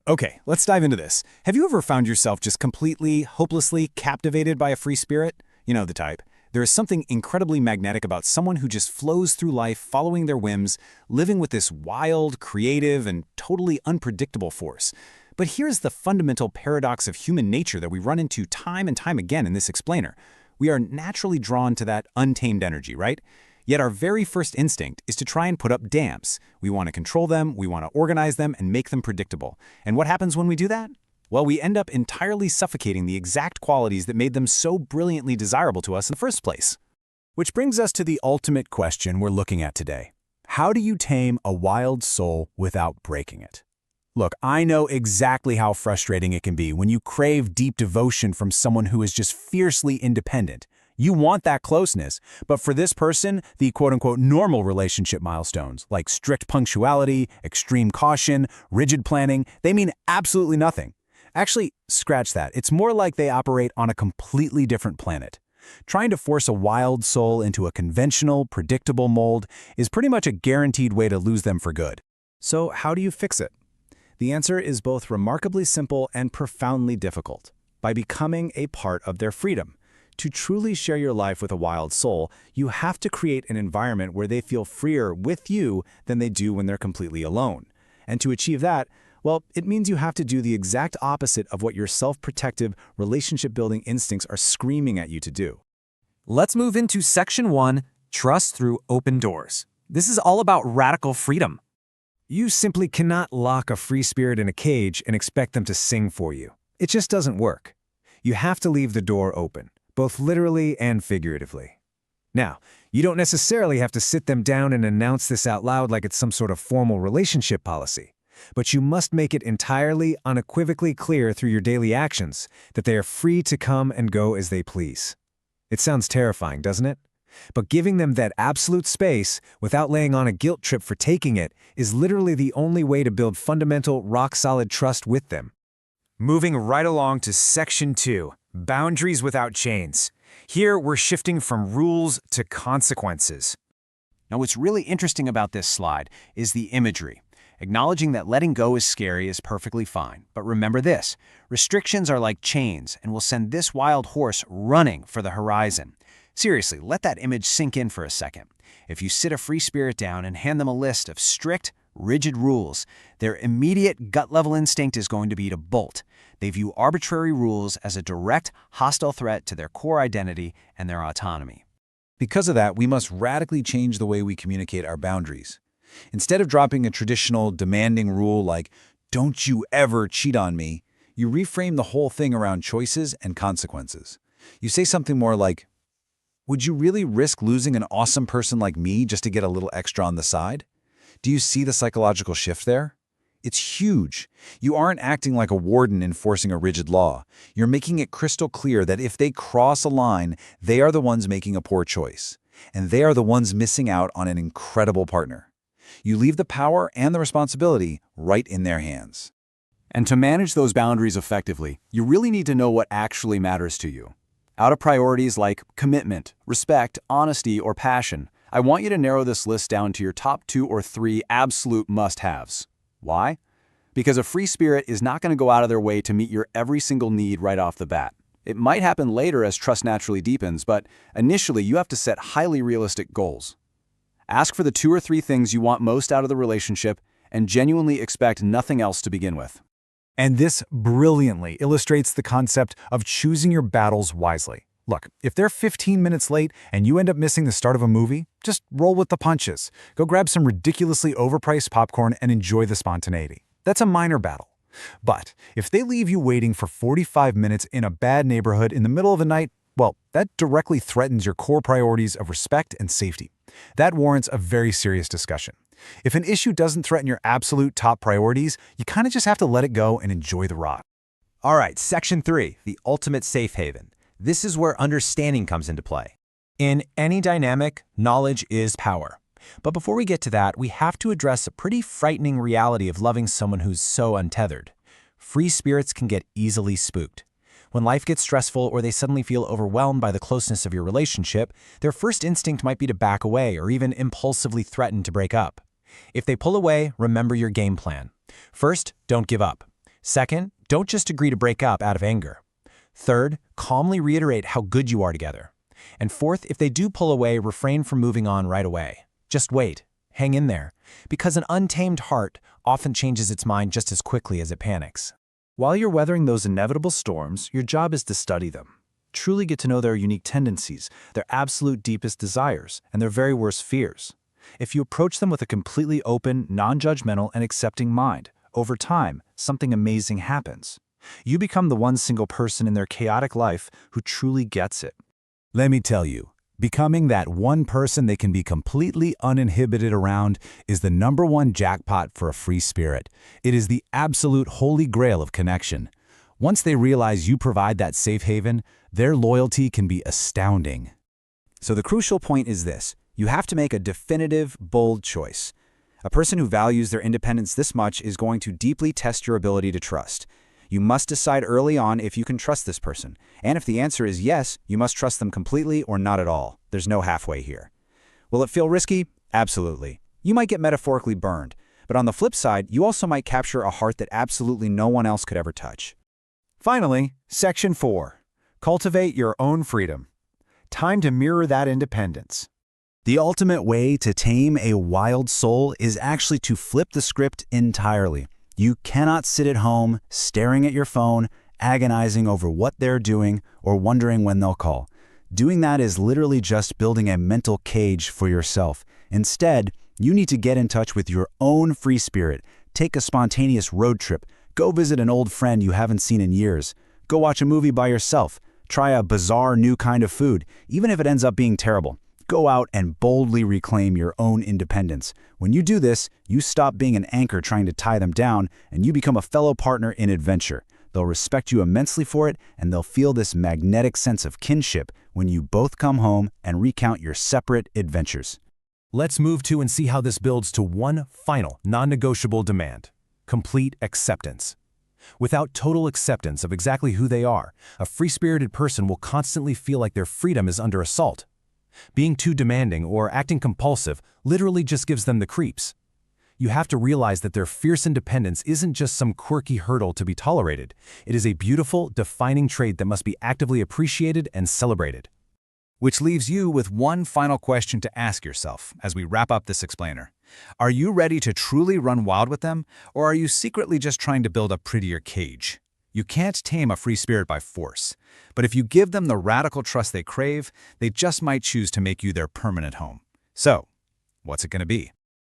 Okay, let's dive into this. Have you ever found yourself just completely, hopelessly captivated by a free spirit? You know the type. There is something incredibly magnetic about someone who just flows through life following their whims, living with this wild, creative, and totally unpredictable force. But here's the fundamental paradox of human nature that we run into time and time again in this explainer. We are naturally drawn to that untamed energy, right? Yet our very first instinct is to try and put up dams. We want to control them, we want to organize them, and make them predictable. And what happens when we do that? Well, we end up entirely suffocating the exact qualities that made them so brilliantly desirable to us in the first place. Which brings us to the ultimate question we're looking at today. How do you tame a wild soul without breaking it? Look, I know exactly how frustrating it can be when you crave deep devotion from someone who is just fiercely independent. You want that closeness, but for this person, the quote-unquote normal relationship milestones, like strict punctuality, extreme caution, rigid planning, they mean absolutely nothing. Actually, scratch that. It's more like they operate on a completely different planet. Trying to force a wild soul into a conventional, predictable mold is pretty much a guaranteed way to lose them for good. So how do you fix it? The answer is both remarkably simple and profoundly difficult. By becoming a part of their freedom. To truly share your life with a wild soul, you have to create an environment where they feel freer with you than they do when they're completely alone. And to achieve that, well, it means you have to do the exact opposite of what your self-protective, relationship-building instincts are screaming at you to do. Let's move into Section 1, Trust Through Open Doors. This is all about radical freedom. You simply cannot lock a free spirit in a cage and expect them to sing for you. It just doesn't work. You have to leave the door open, both literally and figuratively. Now, you don't necessarily have to sit them down and announce this out loud like it's some sort of formal relationship policy. But you must make it entirely, unequivocally clear through your daily actions that they are free to come and go as they please. It sounds terrifying, doesn't it? But giving them that absolute space without laying on a guilt trip for taking it is literally the only way to build fundamental, rock-solid trust with them. Moving right along to Section 2, Boundaries Without Chains. Here, we're shifting from rules to consequences. Now, what's really interesting about this slide is the imagery. Acknowledging that letting go is scary is perfectly fine. But remember this, restrictions are like chains and will send this wild horse running for the horizon. Seriously, let that image sink in for a second. If you sit a free spirit down and hand them a list of strict, rigid rules, their immediate gut-level instinct is going to be to bolt. They view arbitrary rules as a direct, hostile threat to their core identity and their autonomy. Because of that, we must radically change the way we communicate our boundaries. Instead of dropping a traditional, demanding rule like, "Don't you ever cheat on me," you reframe the whole thing around choices and consequences. You say something more like, "Would you really risk losing an awesome person like me just to get a little extra on the side?" Do you see the psychological shift there? It's huge. You aren't acting like a warden enforcing a rigid law. You're making it crystal clear that if they cross a line, they are the ones making a poor choice. And they are the ones missing out on an incredible partner. You leave the power and the responsibility right in their hands. And to manage those boundaries effectively, you really need to know what actually matters to you. Out of priorities like commitment, respect, honesty, or passion, I want you to narrow this list down to your top 2 or 3 absolute must-haves. Why? Because a free spirit is not going to go out of their way to meet your every single need right off the bat. It might happen later as trust naturally deepens, but initially you have to set highly realistic goals. Ask for the 2 or 3 things you want most out of the relationship and genuinely expect nothing else to begin with. And this brilliantly illustrates the concept of choosing your battles wisely. Look, if they're 15 minutes late and you end up missing the start of a movie, just roll with the punches. Go grab some ridiculously overpriced popcorn and enjoy the spontaneity. That's a minor battle. But if they leave you waiting for 45 minutes in a bad neighborhood in the middle of the night, well, that directly threatens your core priorities of respect and safety. That warrants a very serious discussion. If an issue doesn't threaten your absolute top priorities, you kind of just have to let it go and enjoy the ride. All right, Section 3, the ultimate safe haven. This is where understanding comes into play. In any dynamic, knowledge is power. But before we get to that, we have to address a pretty frightening reality of loving someone who's so untethered. Free spirits can get easily spooked. When life gets stressful or they suddenly feel overwhelmed by the closeness of your relationship, their first instinct might be to back away or even impulsively threaten to break up. If they pull away, remember your game plan. First, don't give up. Second, don't just agree to break up out of anger. Third, calmly reiterate how good you are together. And fourth, if they do pull away, refrain from moving on right away. Just wait. Hang in there. Because an untamed heart often changes its mind just as quickly as it panics. While you're weathering those inevitable storms, your job is to study them. Truly get to know their unique tendencies, their absolute deepest desires, and their very worst fears. If you approach them with a completely open, non-judgmental, and accepting mind, over time, something amazing happens. You become the one single person in their chaotic life who truly gets it. Let me tell you, becoming that one person they can be completely uninhibited around is the #1 jackpot for a free spirit. It is the absolute holy grail of connection. Once they realize you provide that safe haven, their loyalty can be astounding. So the crucial point is this: you have to make a definitive, bold choice. A person who values their independence this much is going to deeply test your ability to trust. You must decide early on if you can trust this person. And if the answer is yes, you must trust them completely or not at all. There's no halfway here. Will it feel risky? Absolutely. You might get metaphorically burned. But on the flip side, you also might capture a heart that absolutely no one else could ever touch. Finally, Section 4. Cultivate your own freedom. Time to mirror that independence. The ultimate way to tame a wild soul is actually to flip the script entirely. You cannot sit at home, staring at your phone, agonizing over what they're doing, or wondering when they'll call. Doing that is literally just building a mental cage for yourself. Instead, you need to get in touch with your own free spirit. Take a spontaneous road trip. Go visit an old friend you haven't seen in years. Go watch a movie by yourself. Try a bizarre new kind of food, even if it ends up being terrible. Go out and boldly reclaim your own independence. When you do this, you stop being an anchor trying to tie them down, and you become a fellow partner in adventure. They'll respect you immensely for it, and they'll feel this magnetic sense of kinship when you both come home and recount your separate adventures. Let's move to and see how this builds to one final, non-negotiable demand: complete acceptance. Without total acceptance of exactly who they are, a free-spirited person will constantly feel like their freedom is under assault. Being too demanding or acting compulsive literally just gives them the creeps. You have to realize that their fierce independence isn't just some quirky hurdle to be tolerated. It is a beautiful, defining trait that must be actively appreciated and celebrated. Which leaves you with one final question to ask yourself as we wrap up this explainer. Are you ready to truly run wild with them, or are you secretly just trying to build a prettier cage? You can't tame a free spirit by force, but if you give them the radical trust they crave, they just might choose to make you their permanent home. So, what's it going to be?